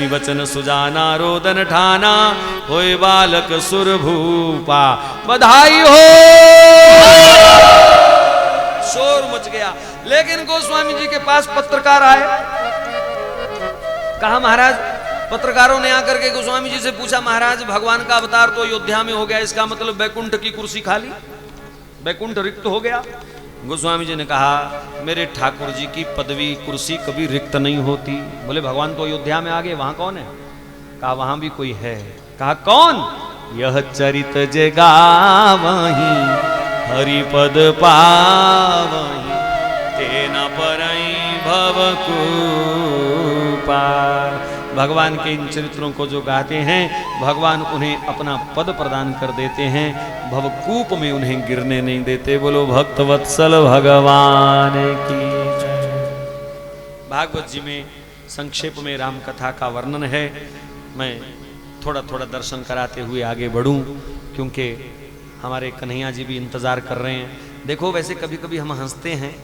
सुनी वचन सुजाना रोदन ठाना, होए बालक सुर भूपा बधाई हो। शोर मच गया। लेकिन गोस्वामी जी के पास पत्रकार आए। कहा महाराज, पत्रकारों ने आकर के गोस्वामी जी से पूछा, महाराज भगवान का अवतार तो अयोध्या में हो गया, इसका मतलब बैकुंठ की कुर्सी खाली, बैकुंठ रिक्त हो गया। गोस्वामी जी ने कहा, मेरे ठाकुर जी की पदवी कुर्सी कभी रिक्त नहीं होती। बोले भगवान तो अयोध्या में आ गए, वहां कौन है? कहा वहां भी कोई है। कहा कौन? यह चरित जे गावहीं हरिपद पावहीं, तेना परई भव कृपा। भगवान के इन चरित्रों को जो गाते हैं, भगवान उन्हें अपना पद प्रदान कर देते हैं, भवकूप में उन्हें गिरने नहीं देते। बोलो भक्त वत्सल भगवान की। भागवत जी में संक्षेप में राम कथा का वर्णन है। मैं थोड़ा थोड़ा दर्शन कराते हुए आगे बढ़ूं, क्योंकि हमारे कन्हैया जी भी इंतजार कर रहे हैं। देखो, वैसे कभी कभी हम हंसते हैं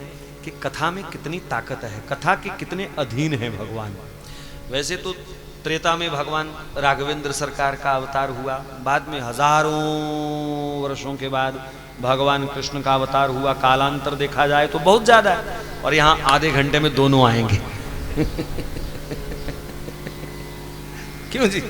कि कथा में कितनी ताकत है, कथा के कितने अधीन है भगवान। वैसे तो त्रेता में भगवान राघवेंद्र सरकार का अवतार हुआ, बाद में हजारों वर्षों के बाद भगवान कृष्ण का अवतार हुआ। कालांतर देखा जाए तो बहुत ज्यादा है, और यहाँ आधे घंटे में दोनों आएंगे। क्यों जी?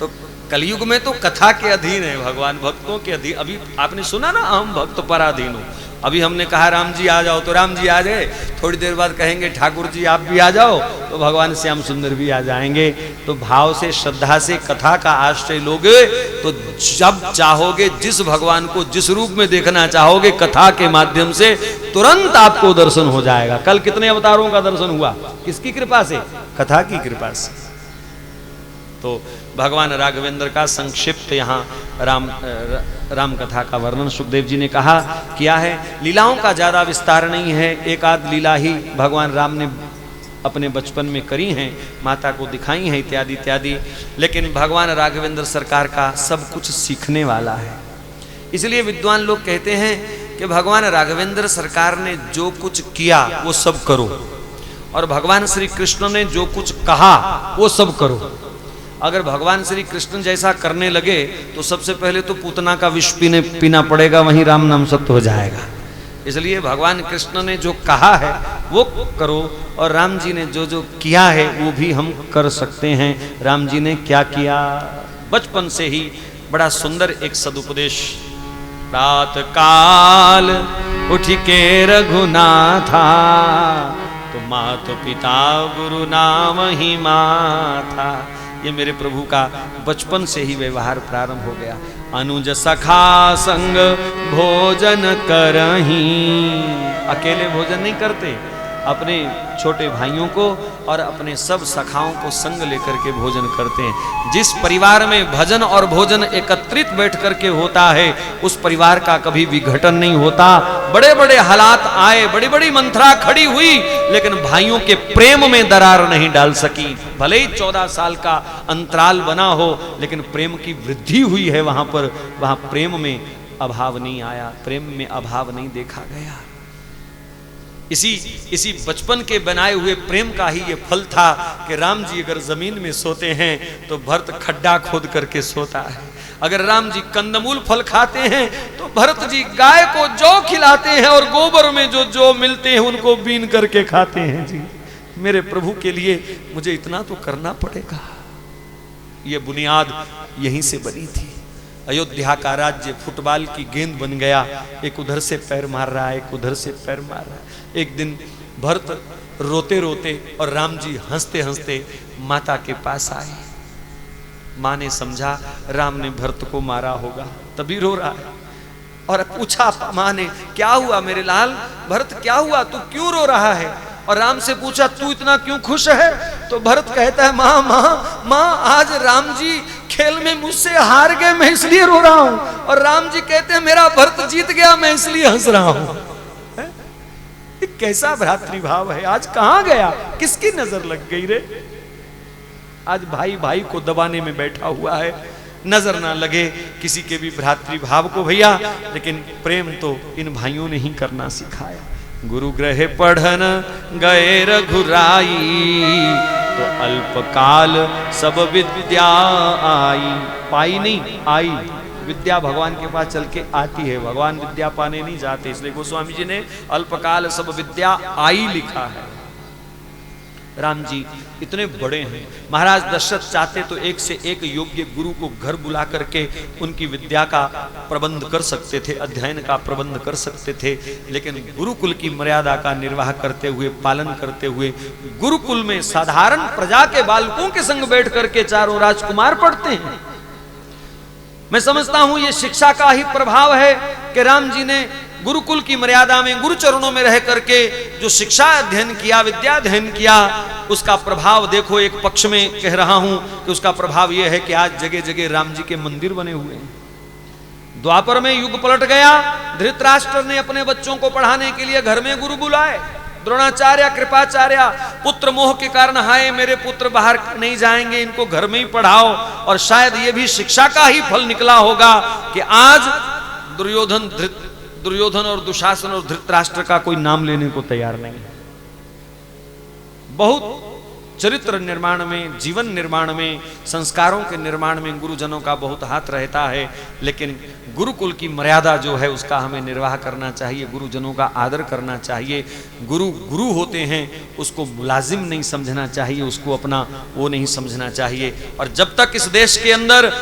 तो कलयुग में तो कथा के अधीन है भगवान, भक्तों के अधीन। अभी आपने सुना ना, हम भक्त पराधीन हो। अभी हमने कहा राम जी आ जाओ, तो राम जी आ गए। थोड़ी देर बाद कहेंगे ठाकुर जी आप भी आ जाओ, तो भगवान श्याम सुंदर भी आ जाएंगे। तो भाव से, श्रद्धा से कथा का आश्रय लोगे तो जब चाहोगे, जिस भगवान को जिस रूप में देखना चाहोगे, कथा के माध्यम से तुरंत आपको दर्शन हो जाएगा। कल कितने अवतारों का दर्शन हुआ? किसकी कृपा से? कथा की कृपा से। तो भगवान राघवेंद्र का संक्षिप्त यहाँ राम कथा का वर्णन सुखदेव जी ने कहा किया है। लीलाओं का ज्यादा विस्तार नहीं है, एक आध लीला ही भगवान राम ने अपने बचपन में करी हैं, माता को दिखाई हैं, इत्यादि इत्यादि। लेकिन भगवान राघवेंद्र सरकार का सब कुछ सीखने वाला है। इसलिए विद्वान लोग कहते हैं कि भगवान राघवेंद्र सरकार ने जो कुछ किया वो सब करो, और भगवान श्री कृष्ण ने जो कुछ कहा वो सब करो। अगर भगवान श्री कृष्ण जैसा करने लगे तो सबसे पहले तो पूतना का विष पीना पड़ेगा, वहीं राम नाम सत्य हो जाएगा। इसलिए भगवान कृष्ण ने जो कहा है वो करो, और राम जी ने जो जो किया है वो भी हम कर सकते हैं। राम जी ने क्या किया? बचपन से ही बड़ा सुंदर एक सदुपदेश। रात काल उठ के रघुनाथा, तो मात पिता गुरु नाम ही माथा। ये मेरे प्रभु का बचपन से ही व्यवहार प्रारंभ हो गया। अनुज सखा संग भोजन करहीं, अकेले भोजन नहीं करते, अपने छोटे भाइयों को और अपने सब सखाओं को संग लेकर के भोजन करते हैं। जिस परिवार में भजन और भोजन एकत्रित बैठ करके होता है, उस परिवार का कभी विघटन नहीं होता। बड़े बड़े हालात आए, बड़ी बड़ी मंत्रा खड़ी हुई, लेकिन भाइयों के प्रेम में दरार नहीं डाल सकी। भले ही 14 साल का अंतराल बना हो, लेकिन प्रेम की वृद्धि हुई है वहां पर। वहां प्रेम में अभाव नहीं आया, प्रेम में अभाव नहीं देखा गया। इसी बचपन के बनाए हुए प्रेम का ही ये फल था कि राम जी अगर जमीन में सोते हैं तो भरत खड्डा खोद करके सोता है। अगर राम जी कंदमूल फल खाते हैं तो भरत जी गाय को जौ खिलाते हैं, और गोबर में जो जौ मिलते हैं उनको बीन करके खाते हैं। जी मेरे प्रभु के लिए मुझे इतना तो करना पड़ेगा। ये बुनियाद यहीं से बनी थी। अयोध्या का राज्य फुटबॉल की गेंद बन गया, एक उधर से पैर मार रहा है, एक उधर से पैर मार रहा है। एक दिन भरत रोते रोते और राम जी हंसते हंसते माता के पास आए। माँ ने समझा राम ने भरत को मारा होगा, तभी रो रहा है, और पूछा माँ ने, क्या हुआ मेरे लाल? भरत क्या हुआ, तू क्यों रो रहा है? और राम से पूछा तू इतना क्यों खुश है? तो भरत कहता है, माँ माँ माँ, आज राम जी खेल में मुझसे हार गए, मैं इसलिए रो रहा हूं। और राम जी कहते हैं मेरा भरत जीत गया, मैं इसलिए हंस रहा हूं। कैसा भ्रातृभाव है! आज कहां गया, किसकी नजर लग गई रे? आज भाई भाई को दबाने में बैठा हुआ है। नजर ना लगे किसी के भी भ्रातृभाव को भैया, लेकिन प्रेम तो इन भाइयों ने ही करना सिखाया। गुरु ग्रह पढ़न गए रघुराई, तो अल्पकाल सब विद्या आई, पाई नहीं आई, विद्या भगवान के पास चल के आती है, भगवान विद्या पाने नहीं जाते, इसलिए गोस्वामी जी ने अल्पकाल सब विद्या आई लिखा है। राम जी इतने बड़े हैं, महाराज दशरथ चाहते तो एक से एक योग्य गुरु को घर बुला करके उनकी विद्या का प्रबंध कर सकते थे, अध्ययन का प्रबंध कर सकते थे, लेकिन गुरुकुल की मर्यादा का निर्वाह करते हुए, पालन करते हुए, गुरुकुल में साधारण प्रजा के बालकों के संग बैठ करके चारों राजकुमार पढ़ते हैं। मैं समझता हूं ये शिक्षा का ही प्रभाव है कि राम जी ने गुरुकुल की मर्यादा में, गुरु चरणों में रह करके जो शिक्षा अध्ययन किया, विद्या अध्ययन किया, उसका प्रभाव देखो। एक पक्ष में कह रहा हूं कि उसका प्रभाव यह है कि आज जगह जगह राम जी के मंदिर बने हुए हैं। द्वापर में युग पलट गया, धृतराष्ट्र ने अपने बच्चों को पढ़ाने के लिए घर में गुरु बुलाए, द्रोणाचार्य, कृपाचार्य, पुत्र मोह के कारण हाय मेरे पुत्र बाहर नहीं जाएंगे, इनको घर में ही पढ़ाओ। और शायद ये भी शिक्षा का ही फल निकला होगा कि आज दुर्योधन और दुशासन और धृतराष्ट्र का कोई नाम लेने को तैयार नहीं है। बहुत चरित्र निर्माण में, जीवन निर्माण में, संस्कारों के निर्माण में गुरुजनों का बहुत हाथ रहता है, लेकिन गुरुकुल की मर्यादा जो है उसका हमें निर्वाह करना चाहिए, गुरुजनों का आदर करना चाहिए। गुरु गुरु होते हैं, उसको मुलाजिम नहीं समझना चाहिए, उसको अपना वो नहीं समझना चाहिए। और जब तक इस देश के अंदर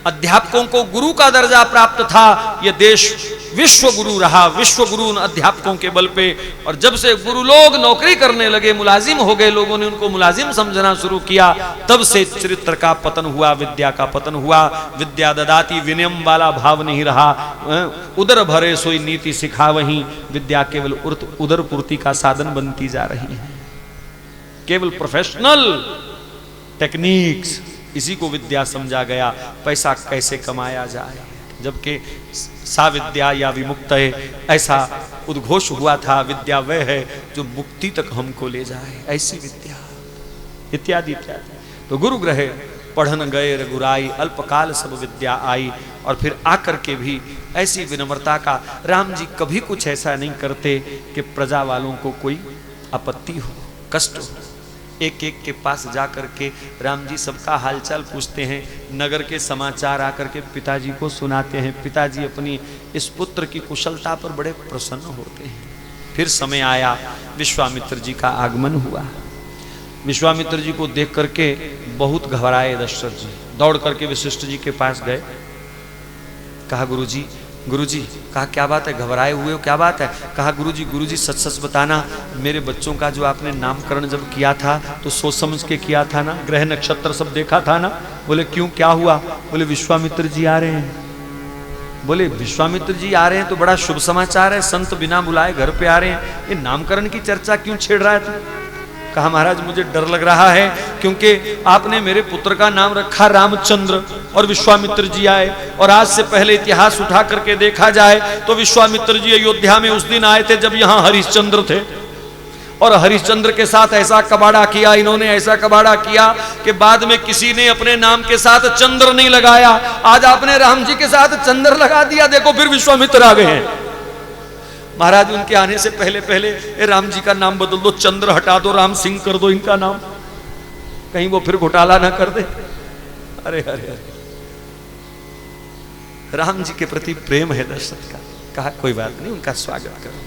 अध्यापकों को गुरु का दर्जा प्राप्त था, यह देश विश्व गुरु रहा, विश्व गुरु उन अध्यापकों के बल पे। और जब से गुरु लोग नौकरी करने लगे, मुलाजिम हो गए, लोगों ने उनको मुलाजिम समझना शुरू किया, तब से चरित्र का पतन हुआ, विद्या का पतन हुआ। विद्या ददाती विनयम वाला भाव नहीं रहा, उदर भरे सोई नीति सिखा, वहीं विद्या केवल उदर पूर्ति का साधन बनती जा रही है। केवल प्रोफेशनल टेक्निक्स, इसी को विद्या समझा गया, पैसा कैसे कमाया जाए, जबकि सा विद्या या विमुक्त है, ऐसा उद्घोष हुआ था। विद्या वह है जो मुक्ति तक हमको ले जाए, ऐसी विद्या, इत्यादि इत्यादि। तो गुरु ग्रह पढ़न गए रघुराई, अल्पकाल सब विद्या आई। और फिर आकर के भी ऐसी विनम्रता का, राम जी कभी कुछ ऐसा नहीं करते कि प्रजा वालों को कोई आपत्ति हो, कष्ट हो। एक एक के पास जाकर के राम जी सबका हालचाल पूछते हैं, नगर के समाचार आकर के पिताजी को सुनाते हैं। पिताजी अपनी इस पुत्र की कुशलता पर बड़े प्रसन्न होते हैं। फिर समय आया, विश्वामित्र जी का आगमन हुआ। विश्वामित्र जी को देख करके बहुत घबराए दशरथ जी, दौड़ करके वशिष्ठ जी के पास गए। कहा गुरुजी, कहा क्या बात है, घबराए हुए हो, क्या बात है? कहा गुरुजी सच सच बताना, मेरे बच्चों का जो आपने नामकरण जब किया था तो सोच समझ के किया था ना, ग्रह नक्षत्र सब देखा था ना? बोले क्यों, क्या हुआ? बोले विश्वामित्र जी आ रहे हैं। बोले विश्वामित्र जी आ रहे हैं तो बड़ा शुभ समाचार है, संत बिना बुलाए घर पे आ रहे हैं, ये नामकरण की चर्चा क्यों छेड़ रहा है तू? कहा महाराज मुझे डर लग रहा है, क्योंकि आपने मेरे पुत्र का नाम रखा रामचंद्र और विश्वामित्र जी आए, और आज से पहले इतिहास उठा करके देखा जाए तो विश्वामित्र जी अयोध्या में उस दिन आए थे जब यहाँ हरिश्चंद्र थे, और हरिश्चंद्र के साथ ऐसा कबाड़ा किया, इन्होंने ऐसा कबाड़ा किया कि बाद में किसी ने अपने नाम के साथ चंद्र नहीं लगाया। आज आपने राम जी के साथ चंद्र लगा दिया, देखो फिर विश्वामित्र आ गए हैं। महाराज उनके आने से पहले पहले राम जी का नाम बदल दो, चंद्र हटा दो, राम सिंह कर दो इनका नाम, कहीं वो फिर घोटाला ना कर दे। अरे अरे अरे, राम जी के प्रति प्रेम है दशरथ का। कहा कोई बात नहीं, उनका स्वागत करो।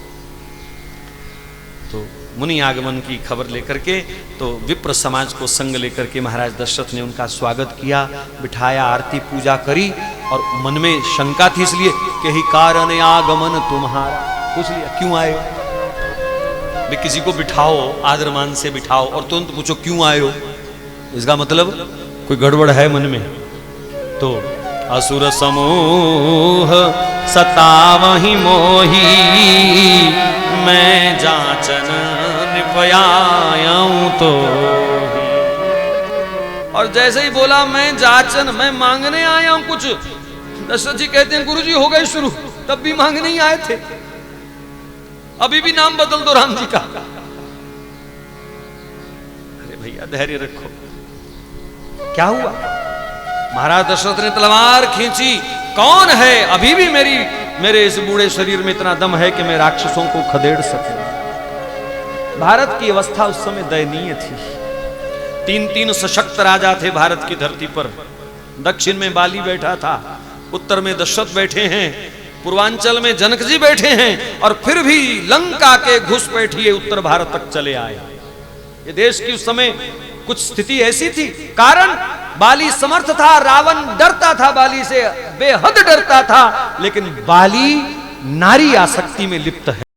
तो मुनि आगमन की खबर लेकर के तो विप्र समाज को संग लेकर के महाराज दशरथ ने उनका स्वागत किया, बिठाया, आरती पूजा करी। और मन में शंका थी इसलिए कि ही कारण आगमन तुम्हारा, पूछ लिया क्यों आए हो? भी किसी को बिठाओ, आदर मान से बिठाओ और तुरंत पूछो क्यों आए हो, इसका मतलब कोई गड़बड़ है मन में। तो असुर समूह सतावहि मोही, मैं जाचन निपयाऊं तो। और जैसे ही बोला मैं जाचन, मैं मांगने आया हूं कुछ, दशरथ जी कहते हैं गुरुजी हो गए शुरू, तब भी मांगने ही आए थे, अभी भी नाम बदल दो राम जी का। अरे भैया धैर्य रखो, क्या हुआ? महाराज दशरथ ने तलवार खींची, कौन है? अभी भी मेरे इस बूढ़े शरीर में इतना दम है कि मैं राक्षसों को खदेड़ सकूं। भारत की अवस्था उस समय दयनीय थी। तीन सशक्त राजा थे भारत की धरती पर। दक्षिण में बाली बैठा था, उत्तर में दशरथ बैठे हैं, पूर्वांचल में जनक जी बैठे हैं, और फिर भी लंका के घुसपैठिए उत्तर भारत तक चले आए। ये देश की उस समय कुछ स्थिति ऐसी थी, कारण बाली समर्थ था, रावण डरता था बाली से, बेहद डरता था, लेकिन बाली नारी आसक्ति में लिप्त है।